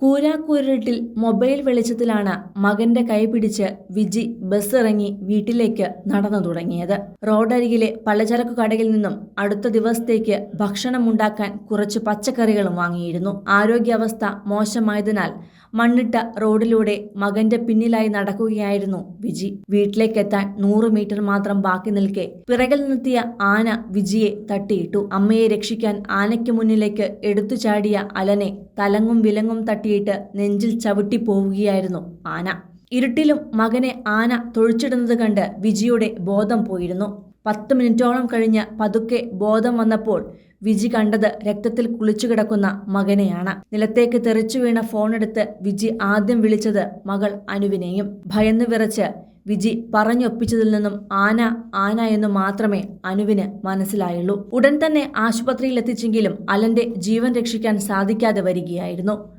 കൂരാക്കൂരിട്ടിൽ mobile വെളിച്ചത്തിലാണ് മകന്റെ കൈപിടിച്ച് Viji bus ഇറങ്ങി വീട്ടിലേക്ക് നടന്നു തുടങ്ങിയത്. റോഡരികിലെ പലചരക്കു കടയിൽ നിന്നും അടുത്ത ദിവസത്തേക്ക് ഭക്ഷണമുണ്ടാക്കാൻ കുറച്ച് പച്ചക്കറികളും വാങ്ങിയിരുന്നു. ആരോഗ്യാവസ്ഥ മോശമായതിനാൽ മണ്ണിട്ട റോഡിലൂടെ മകന്റെ പിന്നിലായി നടക്കുകയായിരുന്നു വിജി. വീട്ടിലേക്കെത്താൻ 100 മീറ്റർ മാത്രം ബാക്കി നിൽക്കെ പിറകിൽ നിർത്തിയ ആന വിജിയെ തട്ടിയിട്ടു. അമ്മയെ രക്ഷിക്കാൻ ആനയ്ക്ക് മുന്നിലേക്ക് എടുത്തു ചാടിയ അലനെ തലങ്ങും വിലങ്ങും തട്ടിയിട്ട് നെഞ്ചിൽ ചവിട്ടി പോവുകയായിരുന്നു ആന. ഇരുട്ടിലും മകനെ ആന തൊഴിച്ചിടുന്നത് കണ്ട് വിജിയുടെ ബോധം പോയിരുന്നു. 10 മിനിറ്റോളം കഴിഞ്ഞ് പതുക്കെ ബോധം വന്നപ്പോൾ വിജി കണ്ടത് രക്തത്തിൽ കുളിച്ചു കിടക്കുന്ന മകനെയാണ്. നിലത്തേക്ക് തെറിച്ചു വീണ ഫോണെടുത്ത് വിജി ആദ്യം വിളിച്ചത് മകൾ അനുവിനെയും. ഭയന്നു വിറച്ച് വിജി പറഞ്ഞൊപ്പിച്ചതിൽ നിന്നും ആന ആന എന്ന് മാത്രമേ അനുവിന് മനസ്സിലായുള്ളൂ. ഉടൻ തന്നെ ആശുപത്രിയിൽ എത്തിച്ചെങ്കിലും അലന്റെ ജീവൻ രക്ഷിക്കാൻ സാധിക്കാതെ വരികയായിരുന്നു.